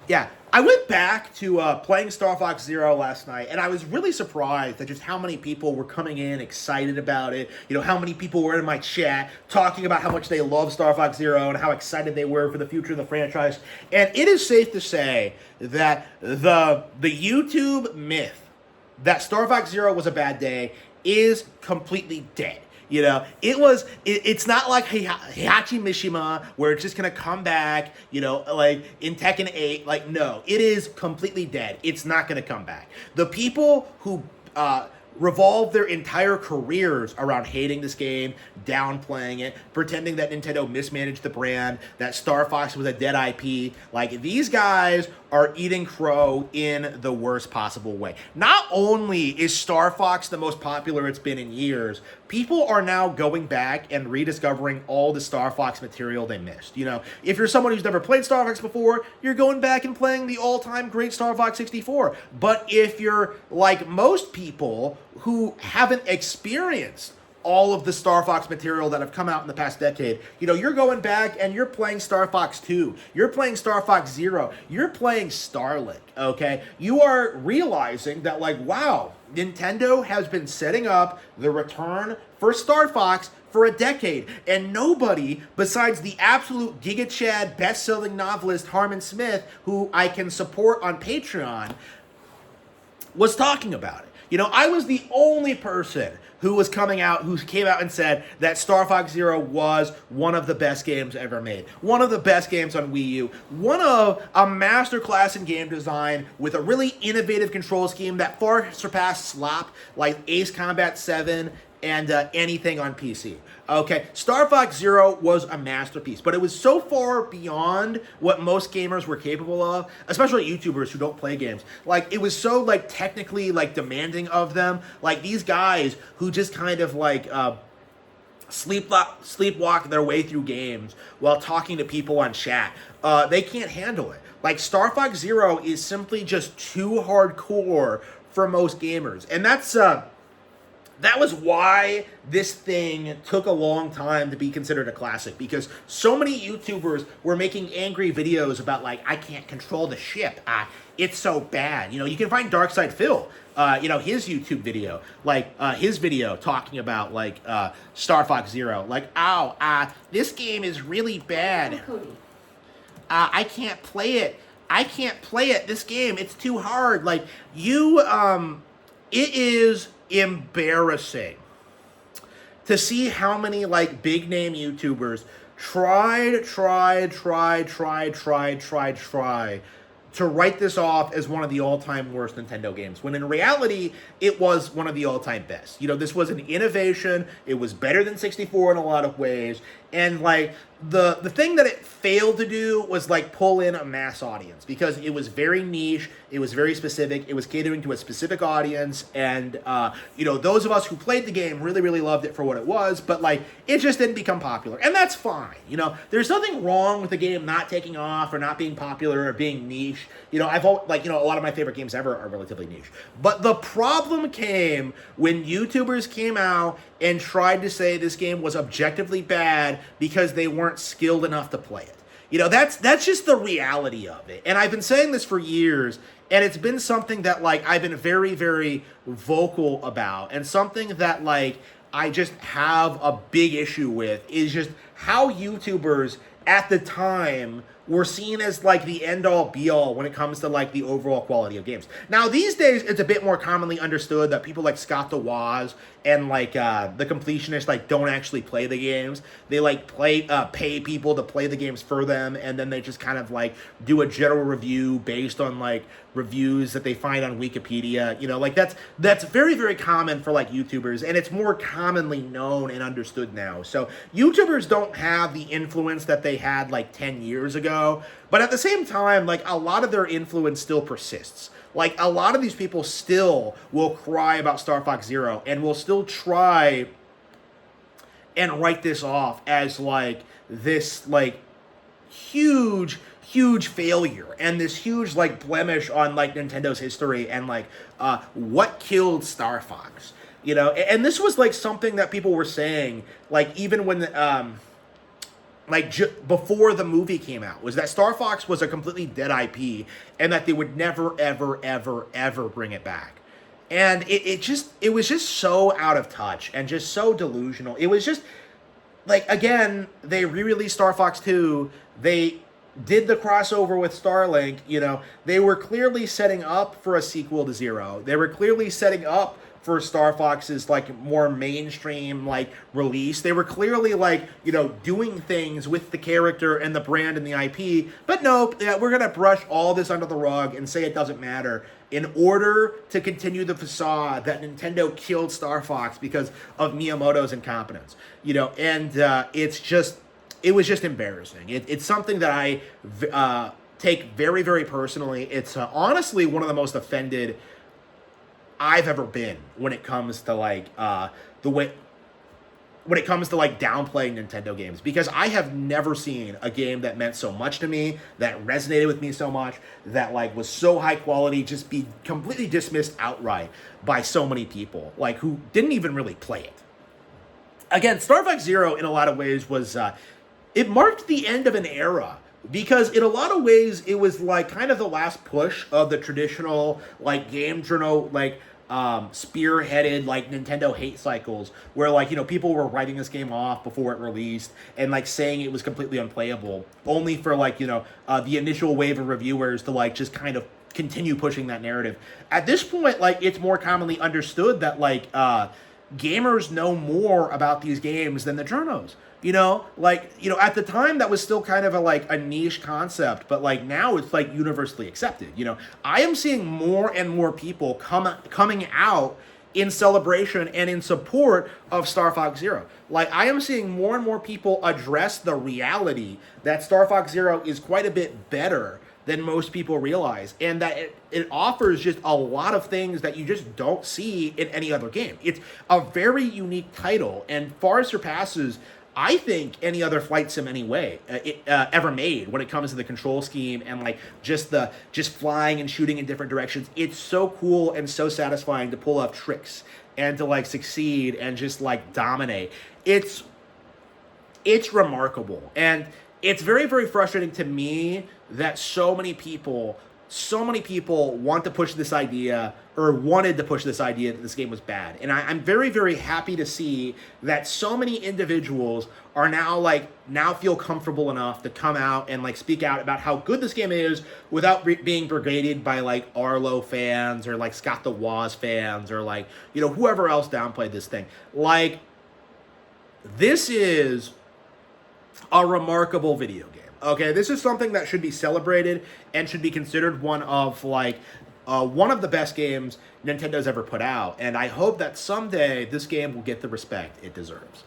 Yeah, I went back to playing Star Fox Zero last night, and I was really surprised at just how many people were coming in excited about it. You know, how many people were in my chat talking about how much they love Star Fox Zero and how excited they were for the future of the franchise. And it is safe to say that the YouTube myth that Star Fox Zero was a bad day is completely dead. You know, it's not like Heihachi Mishima where it's just gonna come back. You know, like in Tekken 8. Like, no, it is completely dead. It's not gonna come back. The people who revolve their entire careers around hating this game, downplaying it, pretending that Nintendo mismanaged the brand, that Star Fox was a dead IP. Like, these guys are eating crow in the worst possible way. Not only is Star Fox the most popular it's been in years, people are now going back and rediscovering all the Star Fox material they missed. You know, if you're someone who's never played Star Fox before, you're going back and playing the all-time great Star Fox 64. But if you're like most people who haven't experienced all of the Star Fox material that have come out in the past decade, you know, you're going back and you're playing Star Fox 2, you're playing Star Fox 0, you're playing Starlink, okay? You are realizing that, like, wow, Nintendo has been setting up the return for Star Fox for a decade, and nobody besides the absolute Giga Chad best-selling novelist Harman Smith, who I can support on Patreon, was talking about it. You know, I was the only person who came out and said that Star Fox Zero was one of the best games ever made. One of the best games on Wii U. One of a masterclass in game design with a really innovative control scheme that far surpassed slop like Ace Combat 7 and anything on PC. Okay, Star Fox Zero was a masterpiece, but it was so far beyond what most gamers were capable of, especially YouTubers who don't play games. Like, it was so, like, technically, like, demanding of them. Like, these guys who just kind of, like, sleepwalk their way through games while talking to people on chat. They can't handle it. Like, Star Fox Zero is simply just too hardcore for most gamers. And that was why this thing took a long time to be considered a classic, because so many YouTubers were making angry videos about, like, I can't control the ship. It's so bad. You know, you can find Darkside Phil, you know, his YouTube video, like, his video talking about, like, Star Fox Zero. Like, this game is really bad. I can't play it. I can't play it. This game, it's too hard. Like, it is embarrassing to see how many, like, big name YouTubers tried to write this off as one of the all-time worst Nintendo games, when in reality, it was one of the all-time best. You know, this was an innovation. It was better than 64 in a lot of ways. And, like, the thing that it failed to do was, like, pull in a mass audience, because it was very niche, it was very specific, it was catering to a specific audience, and, you know, those of us who played the game really loved it for what it was, but, like, it just didn't become popular, and that's fine. You know, there's nothing wrong with the game not taking off or not being popular or being niche. You know, like, you know, a lot of my favorite games ever are relatively niche. But the problem came when YouTubers came out and tried to say this game was objectively bad because they weren't skilled enough to play it. You know, that's just the reality of it. And I've been saying this for years, and it's been something that, like, I've been very vocal about, and something that, like, I just have a big issue with is just how YouTubers at the time were seen as, like, the end-all be-all when it comes to, like, the overall quality of games. Now, these days, it's a bit more commonly understood that people like Scott the Woz and, like, the completionists, like, don't actually play the games. They, like, pay people to play the games for them, and then they just kind of, like, do a general review based on, like, reviews that they find on Wikipedia. You know, like, that's very common for, like, YouTubers, and it's more commonly known and understood now. So YouTubers don't have the influence that they had, like, 10 years ago, but at the same time, like, a lot of their influence still persists. Like, a lot of these people still will cry about Star Fox Zero and will still try and write this off as, like, this, like, huge failure and this huge, like, blemish on, like, Nintendo's history and, like, what killed Star Fox. You know, and this was, like, something that people were saying, like, even when like before the movie came out, was that Star Fox was a completely dead IP and that they would never, ever, ever, ever bring it back. And it was just so out of touch and just so delusional. It was just like, again, they re-released Star Fox 2. They did the crossover with Starlink. You know, they were clearly setting up for a sequel to Zero. They were clearly setting up for Star Fox's like more mainstream like release. They were clearly like, you know, doing things with the character and the brand and the IP. But no, yeah, we're gonna brush all this under the rug and say it doesn't matter in order to continue the facade that Nintendo killed Star Fox because of Miyamoto's incompetence. You know, and it was just embarrassing. It's something that I take very, very personally. It's honestly one of the most offended I've ever been when it comes to like when it comes to like downplaying Nintendo games, because I have never seen a game that meant so much to me, that resonated with me so much, that like was so high quality, just be completely dismissed outright by so many people like who didn't even really play it. Again, Star Fox Zero in a lot of ways was it marked the end of an era, because in a lot of ways it was like kind of the last push of the traditional like game journal like spearheaded like Nintendo hate cycles, where like, you know, people were writing this game off before it released and like saying it was completely unplayable, only for like, you know, the initial wave of reviewers to like just kind of continue pushing that narrative. At this point, like, it's more commonly understood that like gamers know more about these games than the journos. You know, like, you know, at the time that was still kind of a niche concept, but like now it's like universally accepted. You know, I am seeing more and more people coming out in celebration and in support of Star Fox Zero. Like, I am seeing more and more people address the reality that Star Fox Zero is quite a bit better than most people realize, and that it offers just a lot of things that you just don't see in any other game. It's a very unique title and far surpasses, I think, any other flight sim anyway ever made when it comes to the control scheme and like just flying and shooting in different directions. It's so cool and so satisfying to pull off tricks and to like succeed and just like dominate. It's remarkable, and it's very, very frustrating to me that so many people want to push this idea, or wanted to push this idea, that this game was bad. And I'm very, very happy to see that so many individuals are now feel comfortable enough to come out and like speak out about how good this game is without being brigaded by like Arlo fans or like Scott the Woz fans or like, you know, whoever else downplayed this thing. Like, this is a remarkable video game. Okay, this is something that should be celebrated and should be considered one of the best games Nintendo's ever put out. And I hope that someday this game will get the respect it deserves.